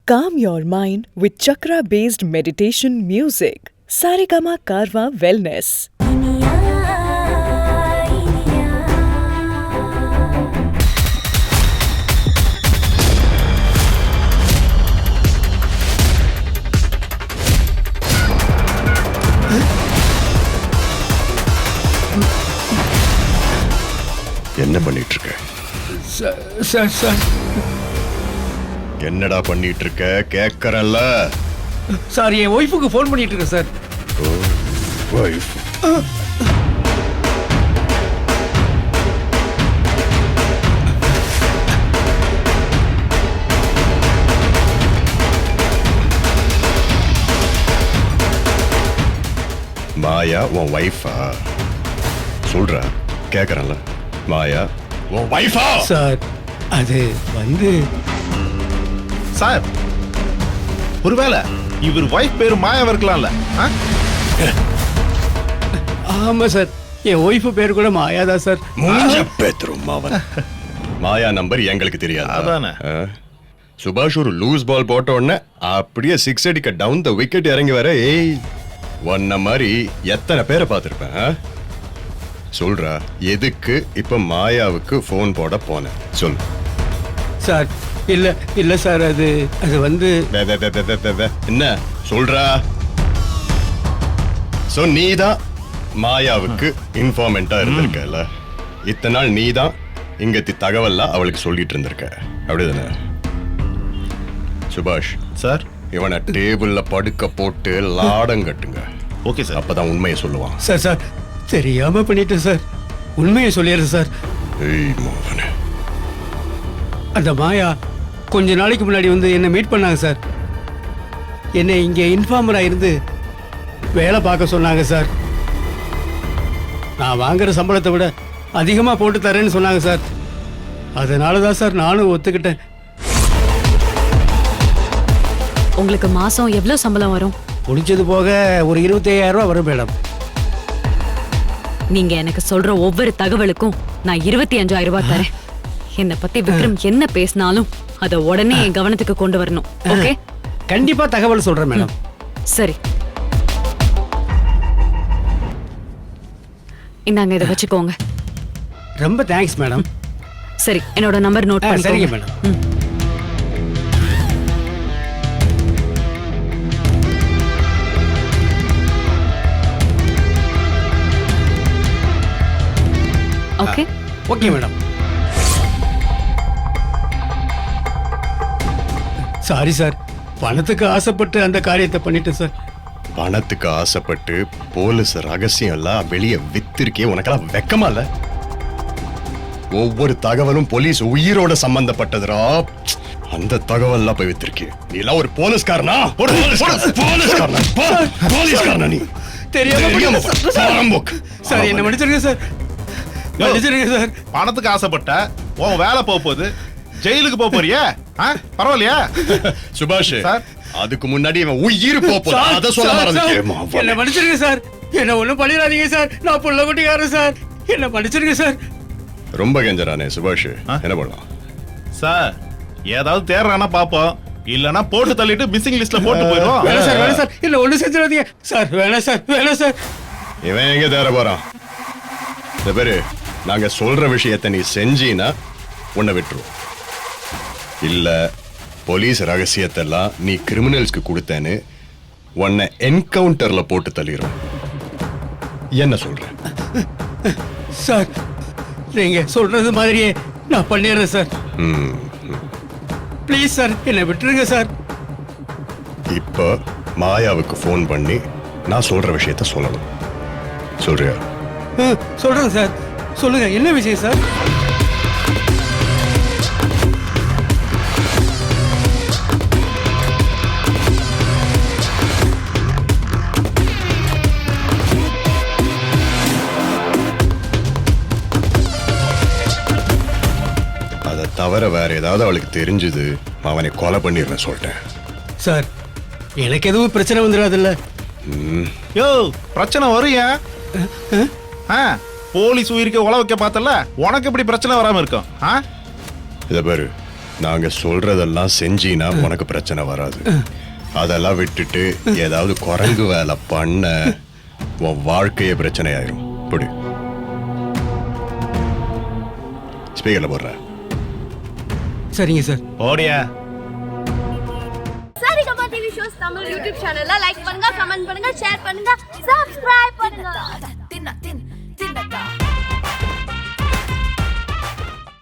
Calm your mind with chakra-based meditation music. Saregama Karwa Wellness. என்ன பண்ணிட்டு இருக்க? Sir என்னடா பண்ணிட்டு இருக்க? கேட்கறல்ல. சார் என் ஒய்ஃபுக்கு ஃபோன் பண்ணிட்டு இருக்கேன் சார். ஒய்ஃப் மாயா உன் ஒய்ஃபா? சொல்றா, கேட்கறல்ல. மாயா உன் ஒய்ஃபா? சார் அது வந்து சார், ஒருவேளை இவர் வைஃப் பேரு மாயாவா இருக்கலாம்ல? ஆமா சார், என் ஒய்ஃபு பேர் கூட மாயாதா சார். மூஞ்ச பேத்துரும் மாவன். மாயா நம்பர் எங்களுக்கு தெரியாது. அதானே. சுபாஷ் ஒரு லூஸ் பால் போட்ட உடனே அப்படியே 6 அடிக்க டவுன் த விக்கெட் இறங்கி வர. ஏய், ஒன்ன மாதிரி எத்தனை பேரை பார்த்திருப்பேன். சொல்றா, எதுக்கு இப்ப மாயாவுக்கு போன் போட போன? சொல் சார். இல்ல சார், அது வந்து என்ன சொல்றா? சோ நீதான் மாயாவுக்கு இன்ஃபார்மெண்டா இருந்திருக்கல. இத்தனை நாள் நீதான் இங்க தகவல்லாம் அவளுக்கு சொல்லிட்டு இருந்திருக்க, அப்படிதானே? சுபாஷ் சார், இவனை டேபிள்ல படுக்க போட்டு லாடம் கட்டுங்க. Okay sir. அப்பதான் உண்மையை சொல்லுவான். சார் தெரியாம பண்ணிட்டேன் சார். உண்மையை சொல்லிடுறேன் சார். ஏய் மோகனே, அந்த மாயா கொஞ்ச நாளைக்கு முன்னாடி வந்து என்னை மீட் பண்ணாங்க சார். என்னை இங்கே இன்ஃபார்மரா இருந்து வேலை பார்க்க சொன்னாங்க சார். நான் வாங்குற சம்பளத்தை விட அதிகமா போட்டு தரேன்னு சொன்னாங்க சார். அதனால தான் சார் நானும் ஒத்துக்கிட்டேன். உங்களுக்கு மாசம் எவ்வளவு சம்பளம் வரும்? முடிச்சது போக ஒரு 25,000 ரூபாய் வரும் மேடம். நீங்க எனக்கு சொல்ற ஒவ்வொரு தகவலுக்கும் நான் 25,000 ரூபாய் தரேன். என்னை பத்தி விக்ரம் என்ன பேசினாலும் அதை உடனே என் கவனத்துக்கு கொண்டு வரணும். ஓகே? கண்டிப்பா தகவல் சொல்றேன் மேடம். சரி, இந்தாங்க, இதை வச்சுக்கோங்க. ரொம்ப தேங்க்ஸ் மேடம். சரி, என்னோட நம்பர் நோட் சரிங்க பண்ணிக்கோங்க. Madam. Okay okay madam. Sorry sir, பணத்துக்கு ஆசைப்பட்டு அந்த காரியத்தை பண்ணிட்டேன் சார். பணத்துக்கு ஆசைப்பட்டு போலீஸ் ரகசியம் எல்லாம் வெளியே வித்திருக்கே. உனக்கெல்லாம் வெக்கமா இல்ல? ஒவ்வொரு தகவலும் போலீஸ் உயிரோட சம்பந்தப்பட்டதுரா. அந்த தகவல்லாம் போய் வித்திருக்கே. நீ எல்லாம் ஒரு போலீஸ்காரனா? போலீஸ்காரனா நீ? தெரியாம சார், என்ன மன்னிச்சிருங்க சார். மன்னிச்சிருங்க சார். பணத்துக்கு ஆசைப்பட்ட உன் வேலை போகுது, ஜெயிலுக்கு போறியா? பரவாயில்லையா சுபாஷ்? சார், அதுக்கு முன்னாடி இவன் உயிர் போப்போம். அத சொல்ல மறந்துட்டேன். என்ன மன்னிச்சிருங்க சார். என்ன ஒண்ணும் பண்ணிடாதீங்க சார். நான் புள்ள குட்டிக்காரன் சார். என்ன மன்னிச்சிருங்க சார். ரொம்ப கெஞ்சறானே சுபாஷ். என்ன பண்ணலாம் சார்? ஏதாவது தேடுறானா பாப்போம், இல்லனா போட்டு தள்ளிட்டு மிஸ்ஸிங் லிஸ்ட்ல போட்டு போயிடும். வேணாம் சார். இல்ல ஒண்ணு செஞ்சிடாதீங்க சார். வேணாம் சார். இவன் எங்க தேட போறான்? இந்த பேரு, நாங்க சொல்ற விஷயத்தை நீ செஞ்சீனா உன்னை விட்டுருவோம். இல்ல போலீஸ் ரகசியத்தெல்லாம் நீ கிரிமினல்ஸ்க்கு கொடுத்தேன்னு உன்னை என்கவுண்டர்ல போட்டு தள்ளிடும். என்ன சொல்ற? சார், நீங்க சொல்றது மாதிரியே நான் பண்ணிடுறேன் சார். ப்ளீஸ் சார், என்னை விட்டுருங்க சார். இப்ப மாயாவுக்கு போன் பண்ணி நான் சொல்ற விஷயத்த சொல்லணும். சொல்றியா? சொல்றேன் சார். சொல்லுங்க, என்ன விஷயம் சார்? அதை தவிர வேற ஏதாவது அவளுக்கு தெரிஞ்சது, அவனை கொலை பண்ணிடுறேன் சொல்லிட்டேன். சார், எனக்கு எதுவும் பிரச்சனை வந்துடாதுல்ல? யோ, பிரச்சனை வரும். போலீஸ் உயிருக்கு உழ வைக்க பார்த்தல, உனக்கு எப்படி பிரச்சனை வராம இருக்கும்? இத பாரு, நாங்க சொல்றதெல்லாம் செஞ்சீனா உனக்கு பிரச்சனை வராது. அதெல்லாம் விட்டுட்டு ஏதாவது குரங்கு வேலை பண்ண உன் வாழ்க்கையே பிரச்சனை ஆயிரும். புடி ஸ்பீக்கர்ல போடுற. சரிங்க சார். ஓடியா Saregama TV shows Tamil YouTube சேனல்ல லைக் பண்ணுங்க, கமெண்ட் பண்ணுங்க, ஷேர் பண்ணுங்க, சப்ஸ்கிரைப் பண்ணுங்க.